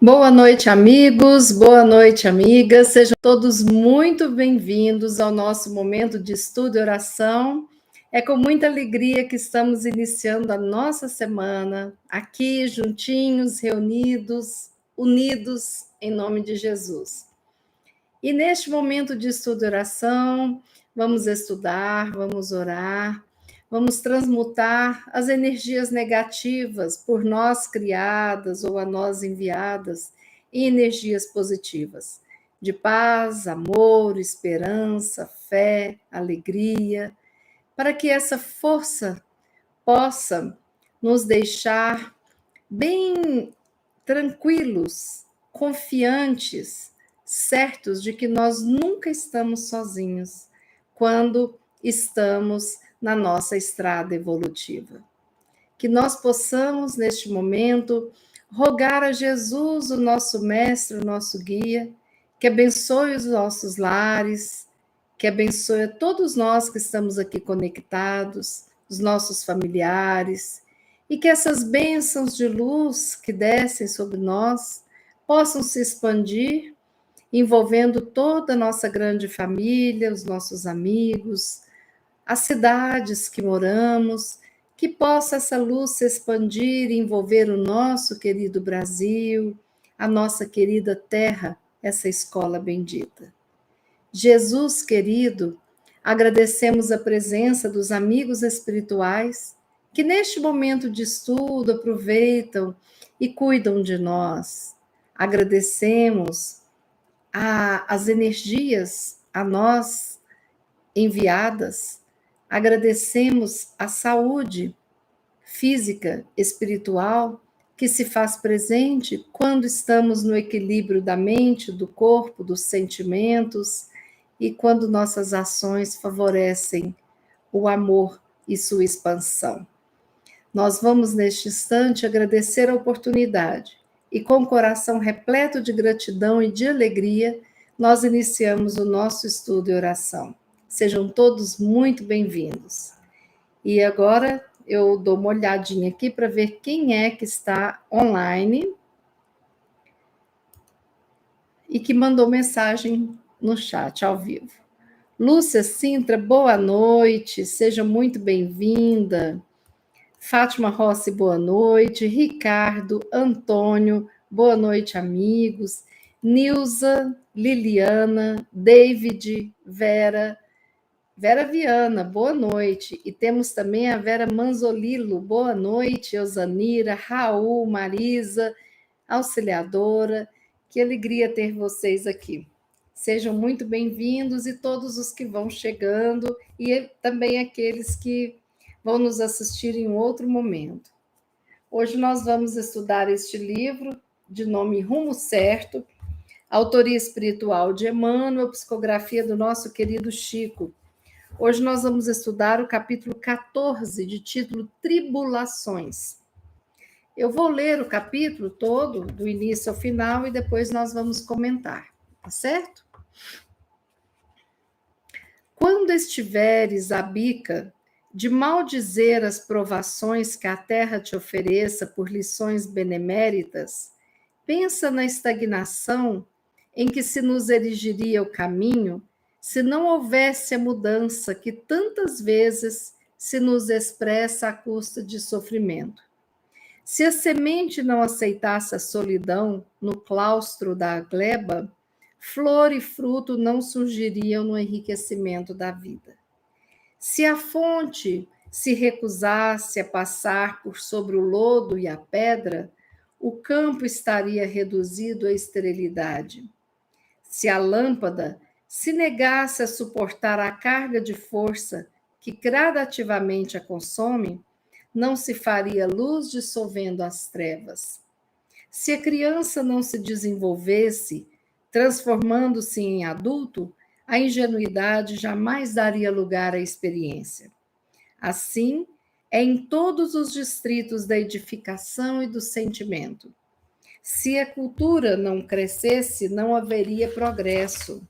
Boa noite, amigos, boa noite, amigas. Sejam todos muito bem-vindos ao nosso momento de estudo e oração. É com muita alegria que estamos iniciando a nossa semana, aqui juntinhos, reunidos, unidos em nome de Jesus. E neste momento de estudo e oração, vamos estudar, vamos orar, vamos transmutar as energias negativas por nós criadas ou a nós enviadas em energias positivas, de paz, amor, esperança, fé, alegria, para que essa força possa nos deixar bem tranquilos, confiantes, certos de que nós nunca estamos sozinhos quando estamos na nossa estrada evolutiva. Que nós possamos, neste momento, rogar a Jesus, o nosso mestre, o nosso guia, que abençoe os nossos lares, que abençoe a todos nós que estamos aqui conectados, os nossos familiares, e que essas bênçãos de luz que descem sobre nós possam se expandir, envolvendo toda a nossa grande família, os nossos amigos, as cidades que moramos, que possa essa luz se expandir e envolver o nosso querido Brasil, a nossa querida terra, essa escola bendita. Jesus querido, agradecemos a presença dos amigos espirituais que neste momento de estudo aproveitam e cuidam de nós. Agradecemos as energias a nós enviadas, agradecemos a saúde física, espiritual, que se faz presente quando estamos no equilíbrio da mente, do corpo, dos sentimentos e quando nossas ações favorecem o amor e sua expansão. Nós vamos, neste instante, agradecer a oportunidade e, com o coração repleto de gratidão e de alegria, nós iniciamos o nosso estudo e oração. Sejam todos muito bem-vindos. E agora eu dou uma olhadinha aqui para ver quem é que está online e que mandou mensagem no chat ao vivo. Lúcia Sintra, boa noite, seja muito bem-vinda. Fátima Rossi, boa noite. Ricardo, Antônio, boa noite, amigos. Nilza, Liliana, David, Vera Viana, boa noite. E temos também a Vera Manzolilo, boa noite. Eusanira, Raul, Marisa, auxiliadora. Que alegria ter vocês aqui. Sejam muito bem-vindos e todos os que vão chegando e também aqueles que vão nos assistir em outro momento. Hoje nós vamos estudar este livro de nome Rumo Certo, autoria espiritual de Emmanuel, psicografia do nosso querido Chico. Hoje nós vamos estudar o capítulo 14, de título Tribulações. Eu vou ler o capítulo todo, do início ao final, e depois nós vamos comentar, tá certo? Quando estiveres à bica de maldizer as provações que a terra te ofereça por lições beneméritas, pensa na estagnação em que se nos erigiria o caminho se não houvesse a mudança que tantas vezes se nos expressa à custa de sofrimento. Se a semente não aceitasse a solidão no claustro da gleba, flor e fruto não surgiriam no enriquecimento da vida. Se a fonte se recusasse a passar por sobre o lodo e a pedra, o campo estaria reduzido à esterilidade. Se a lâmpada se negasse a suportar a carga de força que gradativamente a consome, não se faria luz dissolvendo as trevas. Se a criança não se desenvolvesse, transformando-se em adulto, a ingenuidade jamais daria lugar à experiência. Assim, é em todos os distritos da edificação e do sentimento. Se a cultura não crescesse, não haveria progresso.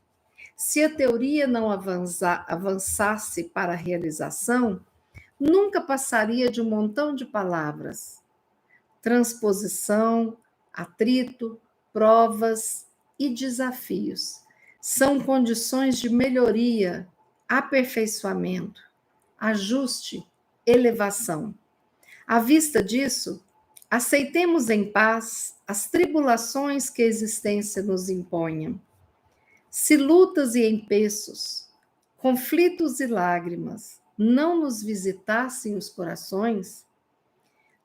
Se a teoria não avançasse para a realização, nunca passaria de um montão de palavras. Transposição, atrito, provas e desafios. São condições de melhoria, aperfeiçoamento, ajuste, elevação. À vista disso, aceitemos em paz as tribulações que a existência nos imponha. Se lutas e empeços, conflitos e lágrimas não nos visitassem os corações,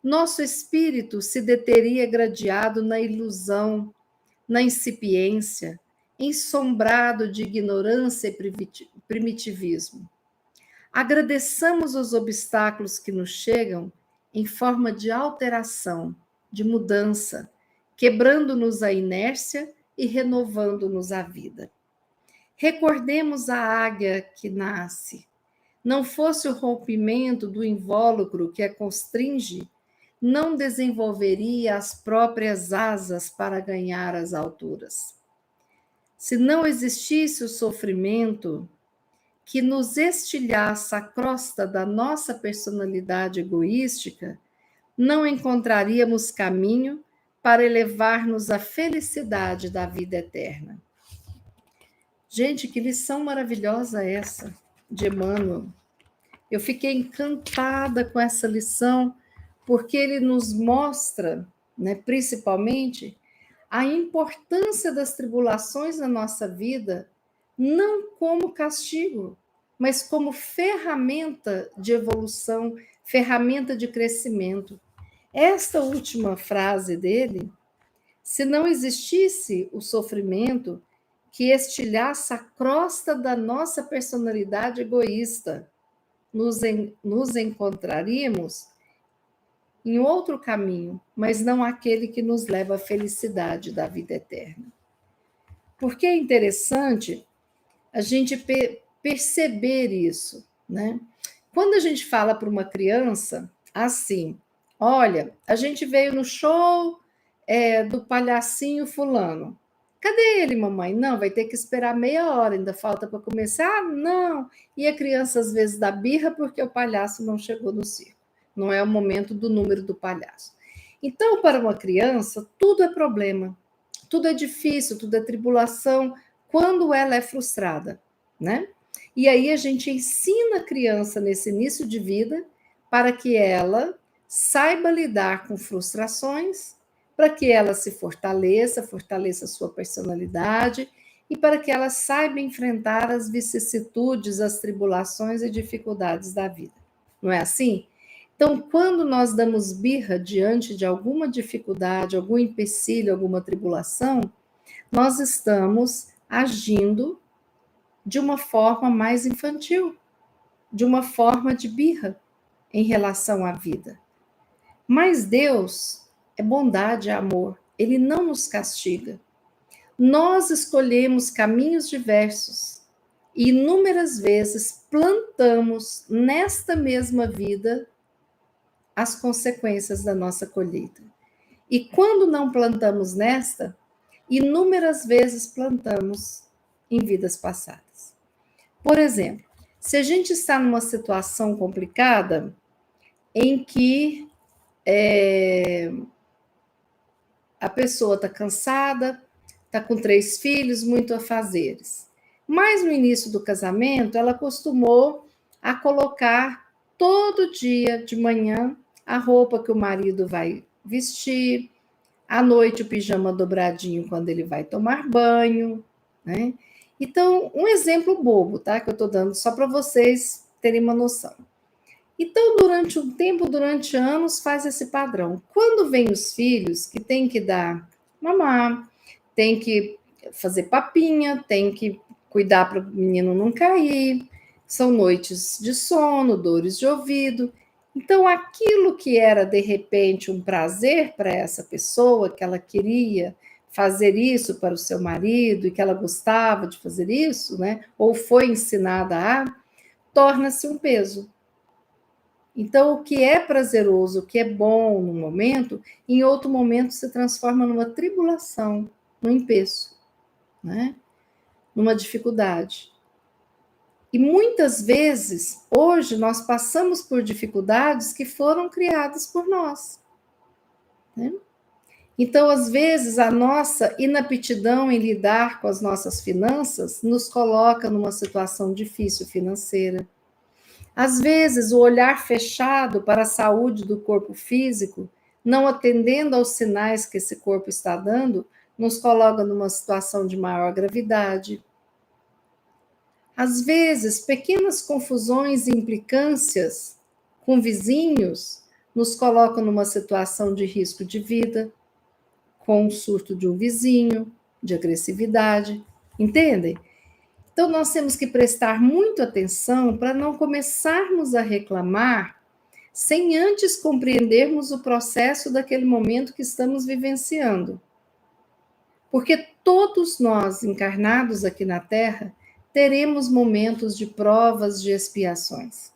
nosso espírito se deteria gradeado na ilusão, na incipiência, ensombrado de ignorância e primitivismo. Agradeçamos os obstáculos que nos chegam em forma de alteração, de mudança, quebrando-nos a inércia e renovando-nos a vida. Recordemos a águia que nasce. Não fosse o rompimento do invólucro que a constringe, não desenvolveria as próprias asas para ganhar as alturas. Se não existisse o sofrimento que nos estilhaça a crosta da nossa personalidade egoística, não encontraríamos caminho para elevar-nos à felicidade da vida eterna. Gente, que lição maravilhosa essa de Emmanuel. Eu fiquei encantada com essa lição, porque ele nos mostra, né, principalmente, a importância das tribulações na nossa vida, não como castigo, mas como ferramenta de evolução, ferramenta de crescimento. Esta última frase dele, se não existisse o sofrimento que estilhaça a crosta da nossa personalidade egoísta, nos encontraríamos em outro caminho, mas não aquele que nos leva à felicidade da vida eterna. Porque é interessante a gente perceber isso, né? Quando a gente fala para uma criança assim, olha, a gente veio no show do palhacinho fulano. Cadê ele, mamãe? Não, vai ter que esperar meia hora, ainda falta para começar? Ah, não. E a criança às vezes dá birra porque o palhaço não chegou no circo. Não é o momento do número do palhaço. Então, para uma criança, tudo é problema, tudo é difícil, tudo é tribulação, quando ela é frustrada, né? E aí a gente ensina a criança nesse início de vida para que ela saiba lidar com frustrações, para que ela se fortaleça a sua personalidade e para que ela saiba enfrentar as vicissitudes, as tribulações e dificuldades da vida. Não é assim? Então, quando nós damos birra diante de alguma dificuldade, algum empecilho, alguma tribulação, nós estamos agindo de uma forma mais infantil, de uma forma de birra em relação à vida. Mas Deus é bondade, é amor. Ele não nos castiga. Nós escolhemos caminhos diversos e inúmeras vezes plantamos nesta mesma vida as consequências da nossa colheita. E quando não plantamos nesta, inúmeras vezes plantamos em vidas passadas. Por exemplo, se a gente está numa situação complicada em que a pessoa está cansada, está com 3 filhos, muito afazeres. Mas no início do casamento, ela costumou a colocar todo dia de manhã a roupa que o marido vai vestir, à noite o pijama dobradinho quando ele vai tomar banho, né? Então, um exemplo bobo, tá? Que eu estou dando só para vocês terem uma noção. Então, durante um tempo, durante anos, faz esse padrão. Quando vem os filhos, que tem que dar mamar, tem que fazer papinha, tem que cuidar para o menino não cair, são noites de sono, dores de ouvido. Então, aquilo que era, de repente, um prazer para essa pessoa, que ela queria fazer isso para o seu marido e que ela gostava de fazer isso, né? Ou foi ensinada a, torna-se um peso. Então, o que é prazeroso, o que é bom no momento, em outro momento se transforma numa tribulação, num empeço, né? Numa dificuldade. E muitas vezes, hoje, nós passamos por dificuldades que foram criadas por nós, né? Então, às vezes, a nossa inaptidão em lidar com as nossas finanças nos coloca numa situação difícil financeira. Às vezes, o olhar fechado para a saúde do corpo físico, não atendendo aos sinais que esse corpo está dando, nos coloca numa situação de maior gravidade. Às vezes, pequenas confusões e implicâncias com vizinhos nos colocam numa situação de risco de vida, com o surto de um vizinho, de agressividade, entendem? Então, nós temos que prestar muito atenção para não começarmos a reclamar sem antes compreendermos o processo daquele momento que estamos vivenciando. Porque todos nós, encarnados aqui na Terra, teremos momentos de provas, de expiações.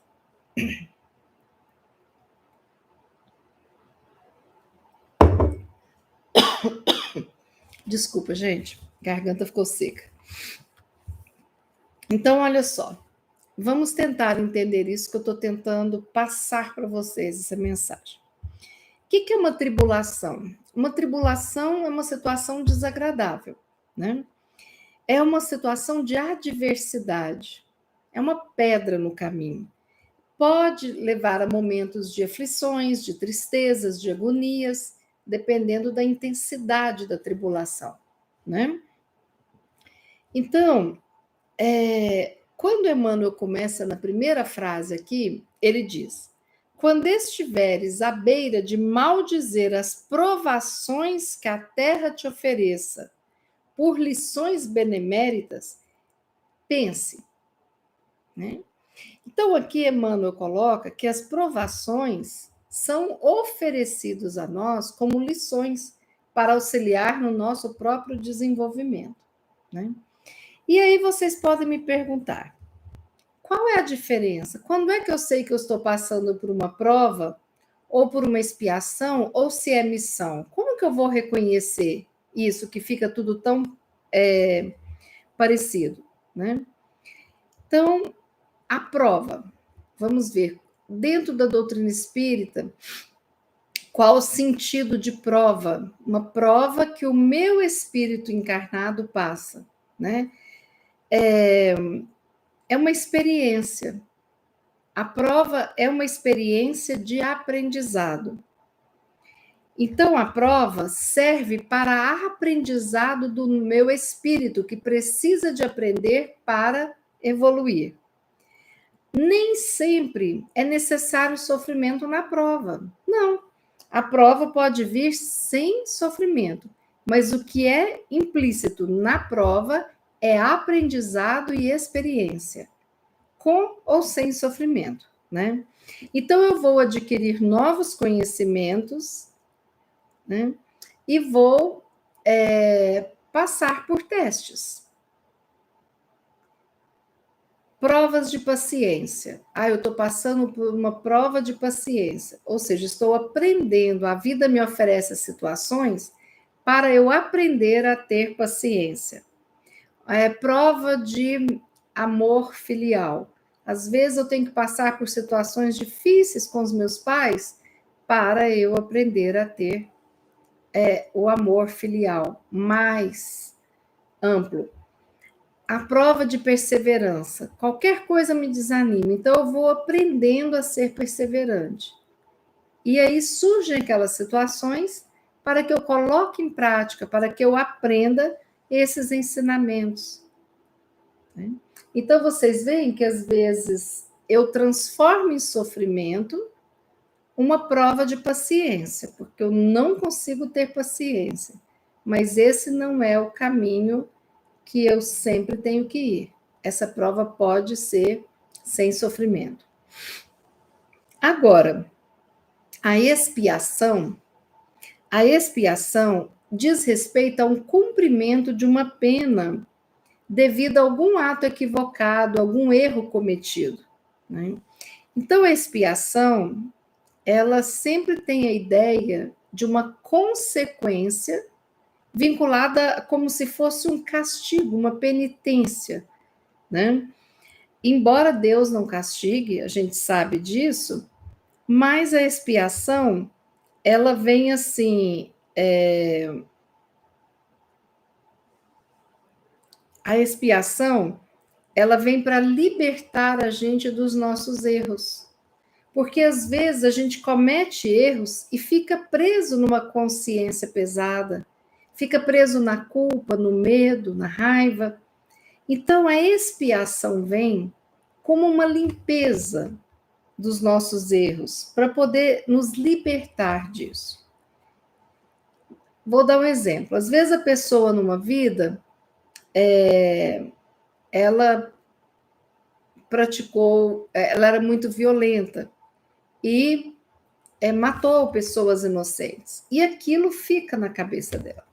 Desculpa, gente, a garganta ficou seca. Então, olha só, vamos tentar entender isso que eu estou tentando passar para vocês, essa mensagem. O que é uma tribulação? Uma tribulação é uma situação desagradável, né? É uma situação de adversidade, é uma pedra no caminho. Pode levar a momentos de aflições, de tristezas, de agonias, dependendo da intensidade da tribulação, né? Então, quando Emmanuel começa na primeira frase aqui, ele diz: quando estiveres à beira de maldizer as provações que a terra te ofereça por lições beneméritas, pense, né? Então, aqui Emmanuel coloca que as provações são oferecidas a nós como lições para auxiliar no nosso próprio desenvolvimento, né? E aí vocês podem me perguntar, qual é a diferença? Quando é que eu sei que eu estou passando por uma prova, ou por uma expiação, ou se é missão? Como que eu vou reconhecer isso, que fica tudo tão parecido, né? Então, a prova, vamos ver, dentro da doutrina espírita, qual o sentido de prova? Uma prova que o meu espírito encarnado passa, né? É uma experiência. A prova é uma experiência de aprendizado. Então, a prova serve para aprendizado do meu espírito, que precisa de aprender para evoluir. Nem sempre é necessário sofrimento na prova. Não. A prova pode vir sem sofrimento, mas o que é implícito na prova é aprendizado e experiência, com ou sem sofrimento, né? Então, eu vou adquirir novos conhecimentos, né? E vou passar por testes. Provas de paciência. Eu estou passando por uma prova de paciência, ou seja, estou aprendendo, a vida me oferece situações para eu aprender a ter paciência. Prova de amor filial. Às vezes eu tenho que passar por situações difíceis com os meus pais para eu aprender a ter o amor filial mais amplo. A prova de perseverança. Qualquer coisa me desanima, então eu vou aprendendo a ser perseverante. E aí surgem aquelas situações para que eu coloque em prática, para que eu aprenda esses ensinamentos, né? Então vocês veem que às vezes eu transformo em sofrimento uma prova de paciência, porque eu não consigo ter paciência, mas esse não é o caminho que eu sempre tenho que ir. Essa prova pode ser sem sofrimento. Agora, a expiação diz respeito a um cumprimento de uma pena devido a algum ato equivocado, algum erro cometido, né? Então, a expiação, ela sempre tem a ideia de uma consequência vinculada como se fosse um castigo, uma penitência, né? Embora Deus não castigue, a gente sabe disso, mas a expiação, ela vem assim, A expiação, ela vem para libertar a gente dos nossos erros. Porque às vezes a gente comete erros e fica preso numa consciência pesada, fica preso na culpa, no medo, na raiva. Então a expiação vem como uma limpeza dos nossos erros, para poder nos libertar disso. Vou dar um exemplo. Às vezes a pessoa numa vida, ela praticou, ela era muito violenta e matou pessoas inocentes. E aquilo fica na cabeça dela.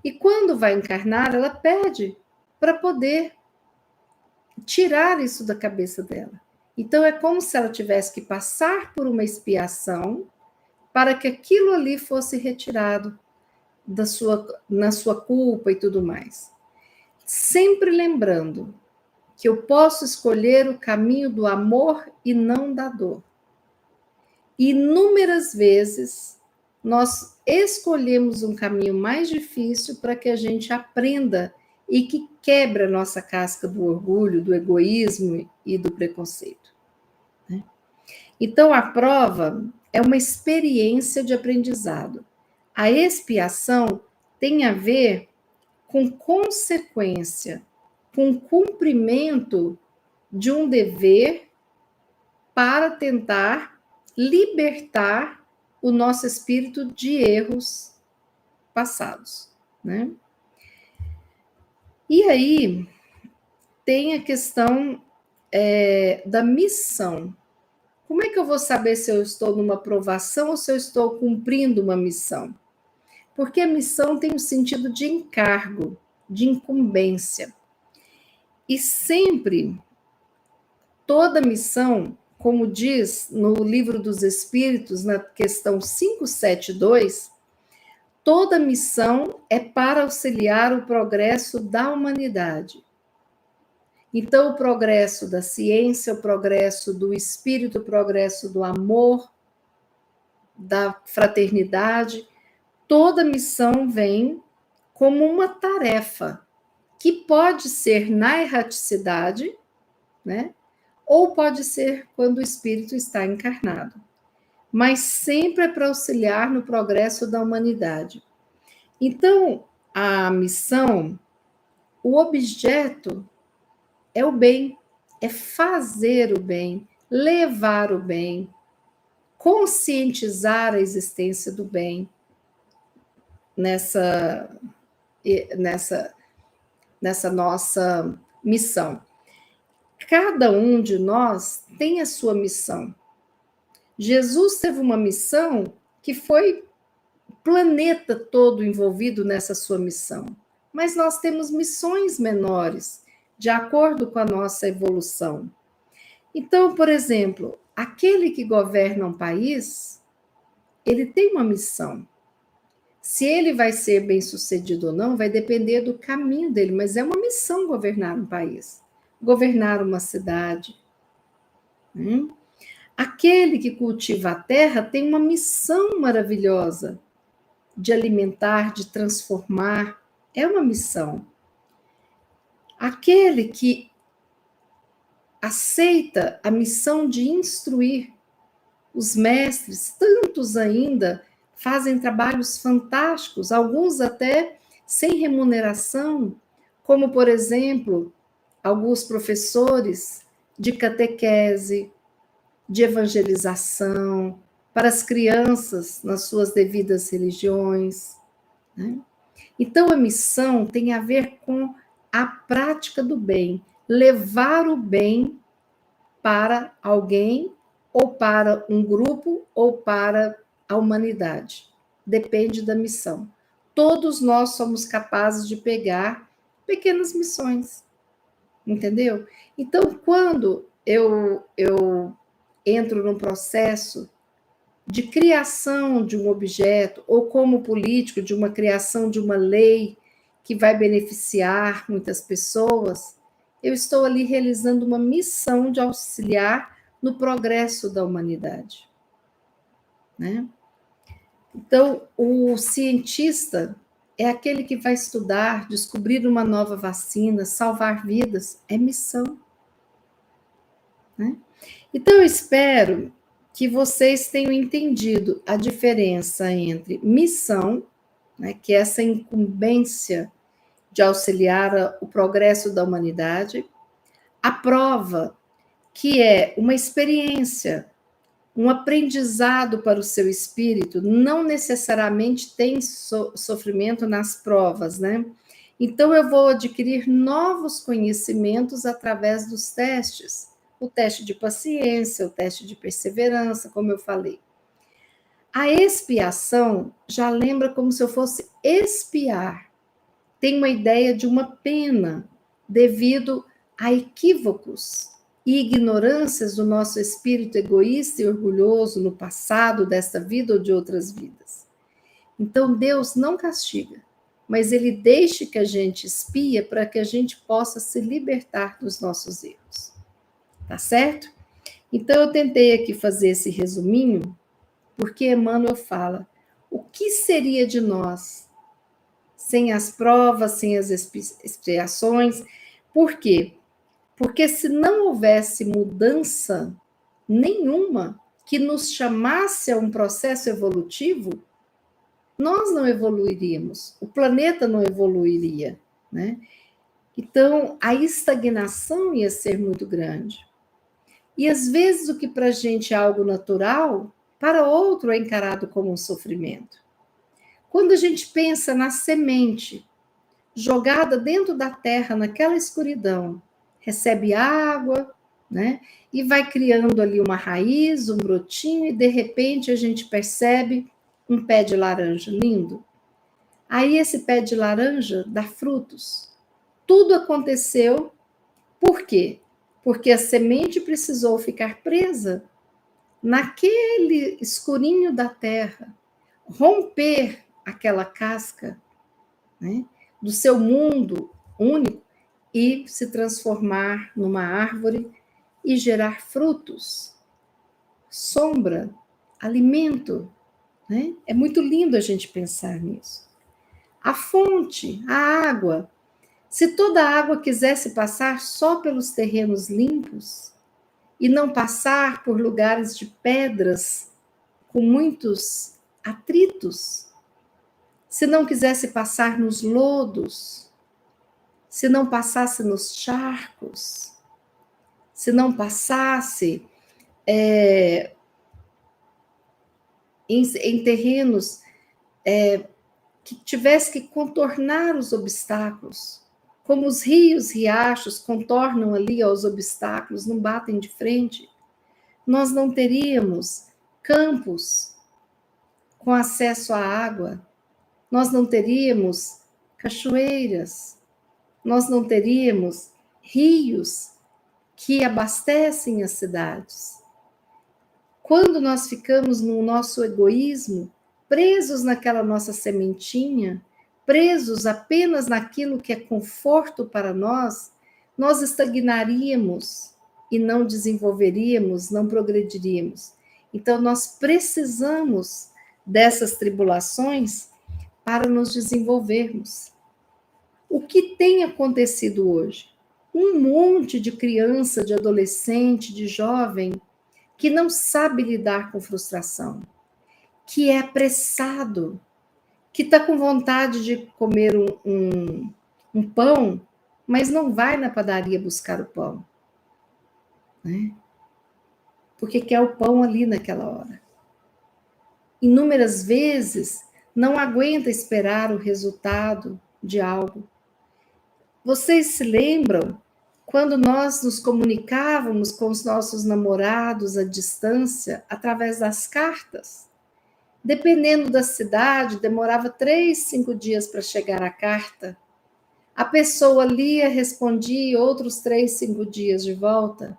E quando vai encarnar, ela pede para poder tirar isso da cabeça dela. Então é como se ela tivesse que passar por uma expiação para que aquilo ali fosse retirado na sua culpa e tudo mais. Sempre lembrando que eu posso escolher o caminho do amor e não da dor. E inúmeras vezes nós escolhemos um caminho mais difícil para que a gente aprenda e que quebre a nossa casca do orgulho, do egoísmo e do preconceito. Então, a prova é uma experiência de aprendizado. A expiação tem a ver com consequência, com cumprimento de um dever para tentar libertar o nosso espírito de erros passados, né? E aí tem a questão da missão. Como é que eu vou saber se eu estou numa provação ou se eu estou cumprindo uma missão? Porque a missão tem um sentido de encargo, de incumbência. E sempre, toda missão, como diz no Livro dos Espíritos, na questão 572, toda missão é para auxiliar o progresso da humanidade. Então, o progresso da ciência, o progresso do espírito, o progresso do amor, da fraternidade, toda missão vem como uma tarefa que pode ser na erraticidade, né? Ou pode ser quando o espírito está encarnado. Mas sempre é para auxiliar no progresso da humanidade. Então, a missão, o objeto é o bem, é fazer o bem, levar o bem, conscientizar a existência do bem nessa nossa missão. Cada um de nós tem a sua missão. Jesus teve uma missão que foi o planeta todo envolvido nessa sua missão. Mas nós temos missões menores, de acordo com a nossa evolução. Então, por exemplo, aquele que governa um país, ele tem uma missão. Se ele vai ser bem-sucedido ou não, vai depender do caminho dele, mas é uma missão governar um país, governar uma cidade. Aquele que cultiva a terra tem uma missão maravilhosa de alimentar, de transformar, é uma missão. Aquele que aceita a missão de instruir, os mestres, tantos ainda, fazem trabalhos fantásticos, alguns até sem remuneração, como, por exemplo, alguns professores de catequese, de evangelização, para as crianças nas suas devidas religiões, né? Então, a missão tem a ver com a prática do bem, levar o bem para alguém, ou para um grupo, ou para a humanidade. Depende da missão. Todos nós somos capazes de pegar pequenas missões, entendeu? Então, quando eu entro num processo de criação de um objeto, ou como político, de uma criação de uma lei que vai beneficiar muitas pessoas, eu estou ali realizando uma missão de auxiliar no progresso da humanidade, né? Então, o cientista é aquele que vai estudar, descobrir uma nova vacina, salvar vidas, é missão, né? Então, eu espero que vocês tenham entendido a diferença entre missão, né, que é essa incumbência de auxiliar o progresso da humanidade, a prova, que é uma experiência, um aprendizado para o seu espírito, não necessariamente tem sofrimento nas provas, né? Então, eu vou adquirir novos conhecimentos através dos testes. O teste de paciência, o teste de perseverança, como eu falei. A expiação já lembra como se eu fosse espiar. Tem uma ideia de uma pena devido a equívocos e ignorâncias do nosso espírito egoísta e orgulhoso no passado desta vida ou de outras vidas. Então Deus não castiga, mas ele deixa que a gente espia para que a gente possa se libertar dos nossos erros. Tá certo? Então eu tentei aqui fazer esse resuminho, porque Emmanuel fala: o que seria de nós sem as provas, sem as expiações? Por quê? Porque se não houvesse mudança nenhuma que nos chamasse a um processo evolutivo, nós não evoluiríamos, o planeta não evoluiria, né? Então, a estagnação ia ser muito grande. E às vezes o que para a gente é algo natural, para outro é encarado como um sofrimento. Quando a gente pensa na semente jogada dentro da terra, naquela escuridão, recebe água, né? E vai criando ali uma raiz, um brotinho, e de repente a gente percebe um pé de laranja lindo. Aí esse pé de laranja dá frutos. Tudo aconteceu, por quê? Porque a semente precisou ficar presa naquele escurinho da terra, romper aquela casca, né, do seu mundo único e se transformar numa árvore e gerar frutos, sombra, alimento, né? É muito lindo a gente pensar nisso. A fonte, a água. Se toda a água quisesse passar só pelos terrenos limpos e não passar por lugares de pedras com muitos atritos, se não quisesse passar nos lodos, se não passasse nos charcos, se não passasse em terrenos que tivesse que contornar os obstáculos, como os rios, riachos contornam ali os obstáculos, não batem de frente, nós não teríamos campos com acesso à água, nós não teríamos cachoeiras, nós não teríamos rios que abastecem as cidades. Quando nós ficamos no nosso egoísmo, presos naquela nossa sementinha, presos apenas naquilo que é conforto para nós, nós estagnaríamos e não desenvolveríamos, não progrediríamos. Então, nós precisamos dessas tribulações para nos desenvolvermos. O que tem acontecido hoje? Um monte de criança, de adolescente, de jovem que não sabe lidar com frustração, que é apressado, que está com vontade de comer um pão, mas não vai na padaria buscar o pão, né? Porque quer o pão ali naquela hora. Inúmeras vezes não aguenta esperar o resultado de algo. Vocês se lembram quando nós nos comunicávamos com os nossos namorados à distância através das cartas? Dependendo da cidade, demorava 3, 5 dias para chegar a carta. A pessoa lia, respondia, e outros 3, 5 dias de volta.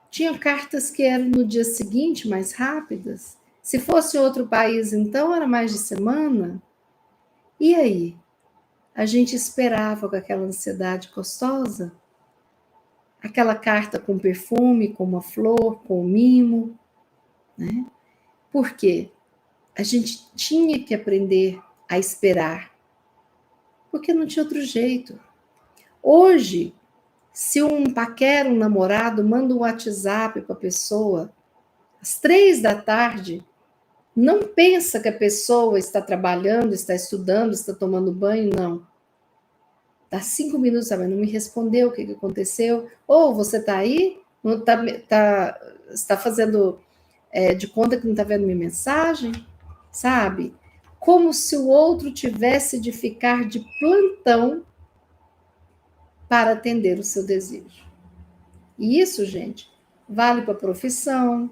Tinha cartas que eram no dia seguinte, mais rápidas. Se fosse outro país, então, era mais de semana. E aí? A gente esperava com aquela ansiedade gostosa? Aquela carta com perfume, com uma flor, com um mimo, né? Por quê? A gente tinha que aprender a esperar, porque não tinha outro jeito. Hoje, se um paquera, um namorado, manda um WhatsApp para a pessoa, às 3 da tarde, não pensa que a pessoa está trabalhando, está estudando, está tomando banho, não. Dá 5 minutos, sabe? Não me respondeu o que aconteceu. Ou você está aí, não está fazendo de conta que não está vendo minha mensagem, sabe? Como se o outro tivesse de ficar de plantão para atender o seu desejo. E isso, gente, vale para profissão,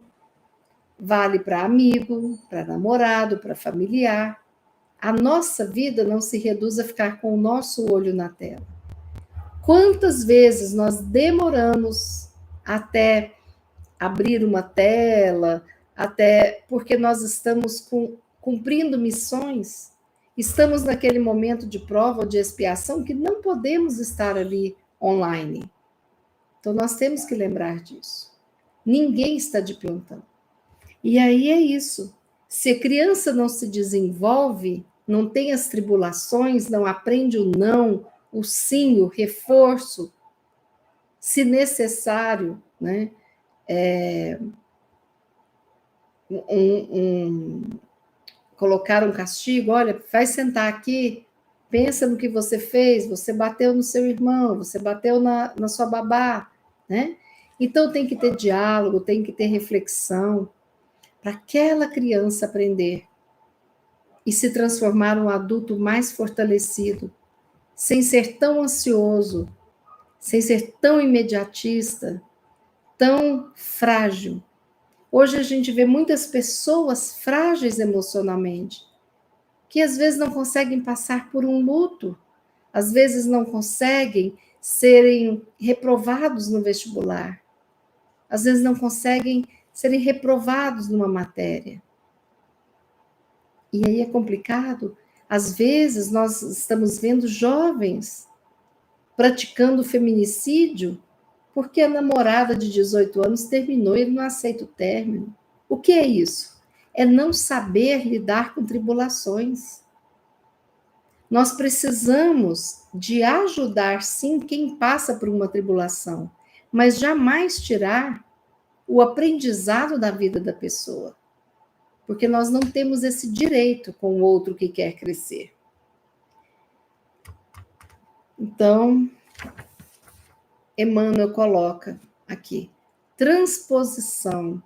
vale para amigo, para namorado, para familiar. A nossa vida não se reduz a ficar com o nosso olho na tela. Quantas vezes nós demoramos até abrir uma tela, até porque nós estamos cumprindo missões, estamos naquele momento de prova ou de expiação que não podemos estar ali online. Então nós temos que lembrar disso. Ninguém está de plantão. E aí é isso. Se a criança não se desenvolve, não tem as tribulações, não aprende o não, o sim, o reforço, se necessário, né? Colocar um castigo, olha, vai sentar aqui, pensa no que você fez, você bateu no seu irmão, você bateu na sua babá, né? Então tem que ter diálogo, tem que ter reflexão, para aquela criança aprender e se transformar um adulto mais fortalecido, sem ser tão ansioso, sem ser tão imediatista, tão frágil. Hoje a gente vê muitas pessoas frágeis emocionalmente, que às vezes não conseguem passar por um luto, às vezes não conseguem serem reprovados no vestibular, às vezes não conseguem serem reprovados numa matéria. E aí é complicado. Às vezes nós estamos vendo jovens praticando feminicídio porque a namorada de 18 anos terminou e ele não aceita o término. O que é isso? É não saber lidar com tribulações. Nós precisamos de ajudar, sim, quem passa por uma tribulação, mas jamais tirar o aprendizado da vida da pessoa, porque nós não temos esse direito com o outro que quer crescer. Então, Emmanuel coloca aqui: transposição,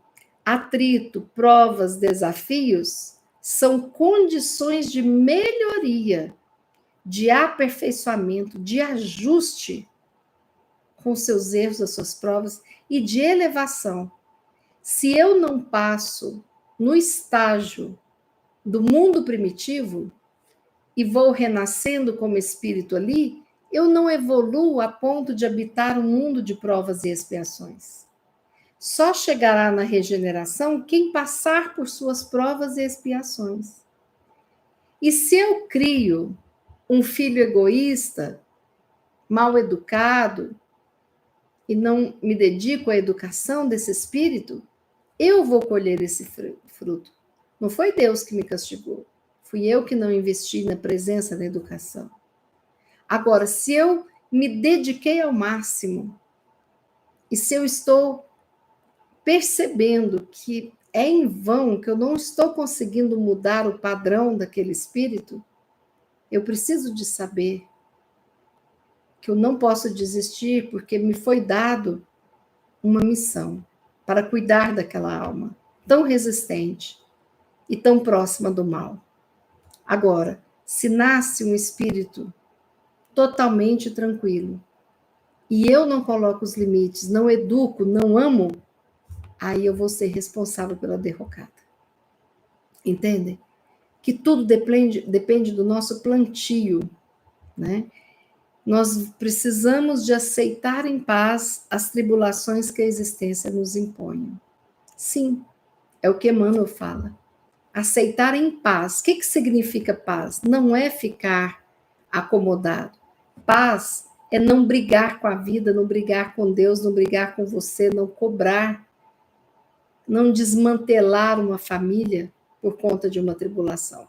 atrito, provas, desafios são condições de melhoria, de aperfeiçoamento, de ajuste com seus erros, as suas provas e de elevação. Se eu não passo no estágio do mundo primitivo e vou renascendo como espírito ali, eu não evoluo a ponto de habitar um mundo de provas e expiações. Só chegará na regeneração quem passar por suas provas e expiações. E se eu crio um filho egoísta, mal educado, e não me dedico à educação desse espírito, eu vou colher esse fruto. Não foi Deus que me castigou, fui eu que não investi na presença da educação. Agora, se eu me dediquei ao máximo, e se eu estou percebendo que é em vão, que eu não estou conseguindo mudar o padrão daquele espírito, eu preciso de saber que eu não posso desistir, porque me foi dado uma missão para cuidar daquela alma tão resistente e tão próxima do mal. Agora, se nasce um espírito totalmente tranquilo e eu não coloco os limites, não educo, não amo, aí eu vou ser responsável pela derrocada. Entendem? Que tudo depende do nosso plantio, né? Nós precisamos de aceitar em paz as tribulações que a existência nos impõe. Sim, é o que Emmanuel fala. Aceitar em paz. O que significa paz? Não é ficar acomodado. Paz é não brigar com a vida, não brigar com Deus, não brigar com você, não cobrar, não desmantelar uma família, por conta de uma tribulação,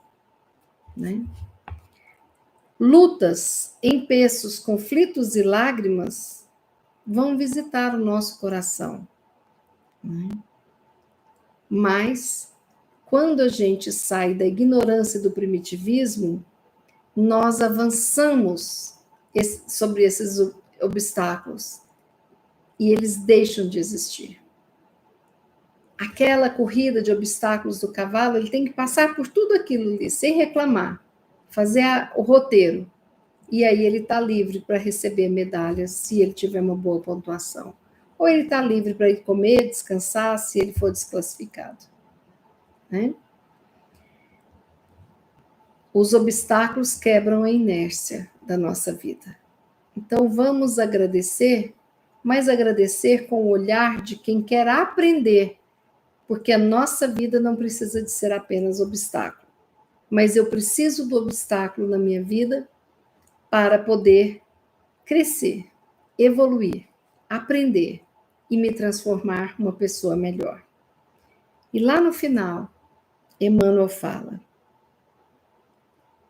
né? Lutas, empeços, conflitos e lágrimas vão visitar o nosso coração, né? Mas, quando a gente sai da ignorância e do primitivismo, nós avançamos sobre esses obstáculos e eles deixam de existir. Aquela corrida de obstáculos do cavalo, ele tem que passar por tudo aquilo ali, sem reclamar, fazer o roteiro. E aí ele está livre para receber medalhas, se ele tiver uma boa pontuação. Ou ele está livre para ir comer, descansar, se ele for desclassificado, né? Os obstáculos quebram a inércia da nossa vida. Então vamos agradecer, mas agradecer com o olhar de quem quer aprender, porque a nossa vida não precisa de ser apenas obstáculo, mas eu preciso do obstáculo na minha vida para poder crescer, evoluir, aprender e me transformar uma pessoa melhor. E lá no final, Emmanuel fala: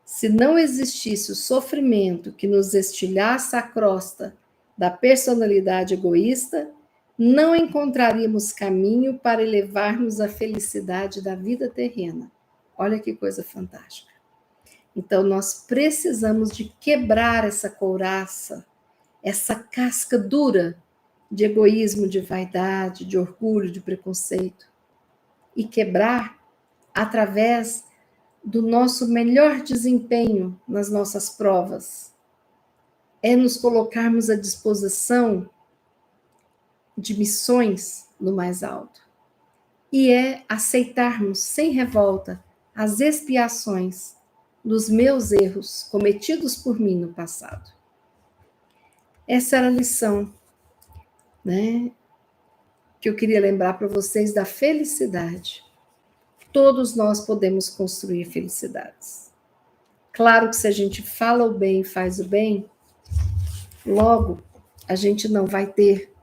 se não existisse o sofrimento que nos estilhasse a crosta da personalidade egoísta, não encontraríamos caminho para elevar-nos à felicidade da vida terrena. Olha que coisa fantástica. Então, nós precisamos de quebrar essa couraça, essa casca dura de egoísmo, de vaidade, de orgulho, de preconceito, e quebrar através do nosso melhor desempenho nas nossas provas. É nos colocarmos à disposição de missões no mais alto. E é aceitarmos sem revolta as expiações dos meus erros cometidos por mim no passado. Essa era a lição, né, que eu queria lembrar para vocês da felicidade. Todos nós podemos construir felicidades. Claro que se a gente fala o bem e faz o bem, logo a gente não vai ter,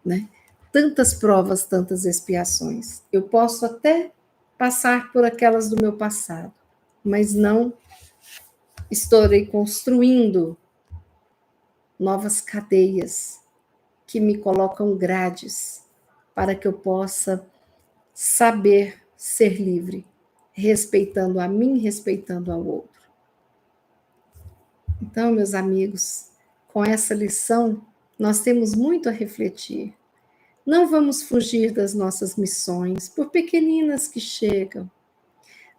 né, tantas provas, tantas expiações. Eu posso até passar por aquelas do meu passado, mas não estarei construindo novas cadeias que me colocam grades para que eu possa saber ser livre, respeitando a mim, respeitando ao outro. Então, meus amigos, com essa lição, nós temos muito a refletir. Não vamos fugir das nossas missões, por pequeninas que chegam.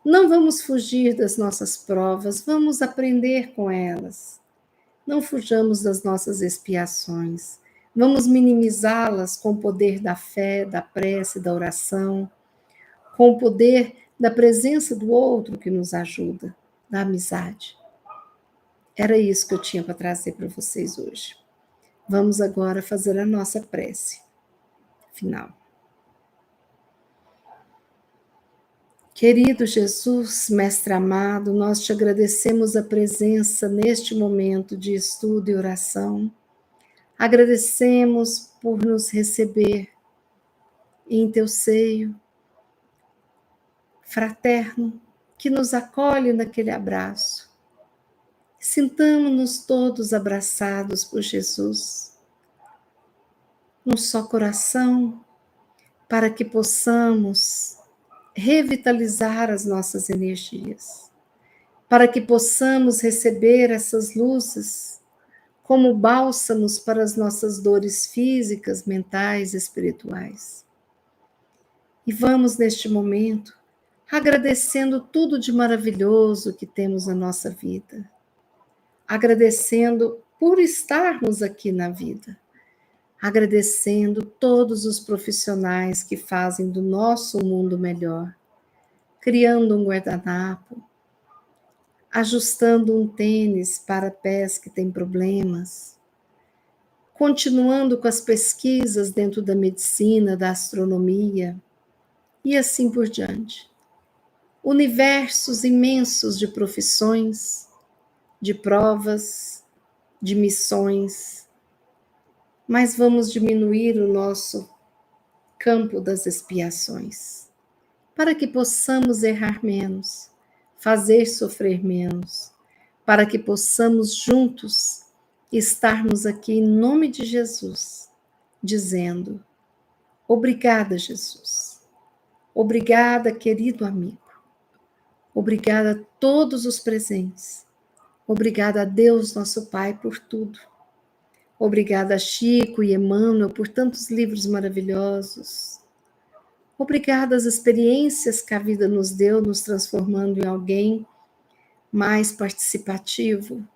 Não vamos fugir das nossas provas, vamos aprender com elas. Não fujamos das nossas expiações. Vamos minimizá-las com o poder da fé, da prece, da oração, com o poder da presença do outro que nos ajuda, da amizade. Era isso que eu tinha para trazer para vocês hoje. Vamos agora fazer a nossa prece final. Querido Jesus, Mestre amado, nós te agradecemos a presença neste momento de estudo e oração. Agradecemos por nos receber em teu seio fraterno, que nos acolhe naquele abraço. Sintamos-nos todos abraçados por Jesus, num só coração, para que possamos revitalizar as nossas energias, para que possamos receber essas luzes como bálsamos para as nossas dores físicas, mentais, espirituais. E vamos, neste momento, agradecendo tudo de maravilhoso que temos na nossa vida, agradecendo por estarmos aqui na vida, agradecendo todos os profissionais que fazem do nosso mundo melhor, criando um guardanapo, ajustando um tênis para pés que têm problemas, continuando com as pesquisas dentro da medicina, da astronomia e assim por diante. Universos imensos de profissões, de provas, de missões, mas vamos diminuir o nosso campo das expiações, para que possamos errar menos, fazer sofrer menos, para que possamos juntos estarmos aqui em nome de Jesus, dizendo: obrigada, Jesus. Obrigada, querido amigo. Obrigada a todos os presentes. Obrigada a Deus, nosso Pai, por tudo. Obrigada a Chico e Emmanuel por tantos livros maravilhosos. Obrigada às experiências que a vida nos deu, nos transformando em alguém mais participativo.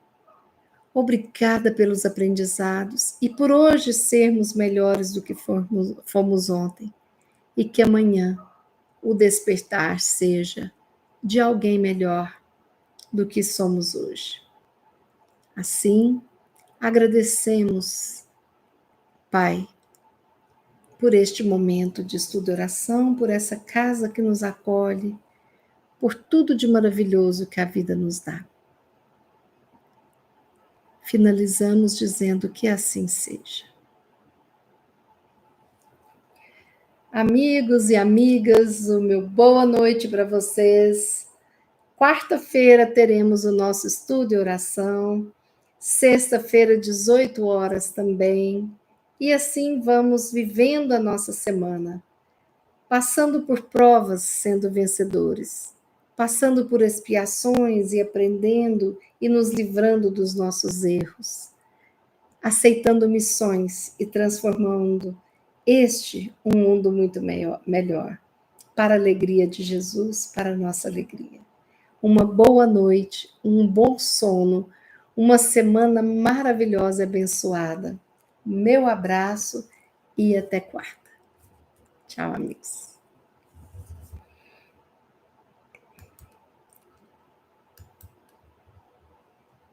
Obrigada pelos aprendizados e por hoje sermos melhores do que fomos ontem. E que amanhã o despertar seja de alguém melhor do que somos hoje. Assim, agradecemos, Pai, por este momento de estudo e oração, por essa casa que nos acolhe, por tudo de maravilhoso que a vida nos dá. Finalizamos dizendo que assim seja. Amigos e amigas, o meu boa noite para vocês. Quarta-feira teremos o nosso estudo e oração. Sexta-feira, 18 horas também. E assim vamos vivendo a nossa semana, passando por provas, sendo vencedores, passando por expiações e aprendendo e nos livrando dos nossos erros, aceitando missões e transformando um mundo muito melhor, para a alegria de Jesus, para a nossa alegria. Uma boa noite, um bom sono, uma semana maravilhosa e abençoada. Meu abraço e até quarta. Tchau, amigos.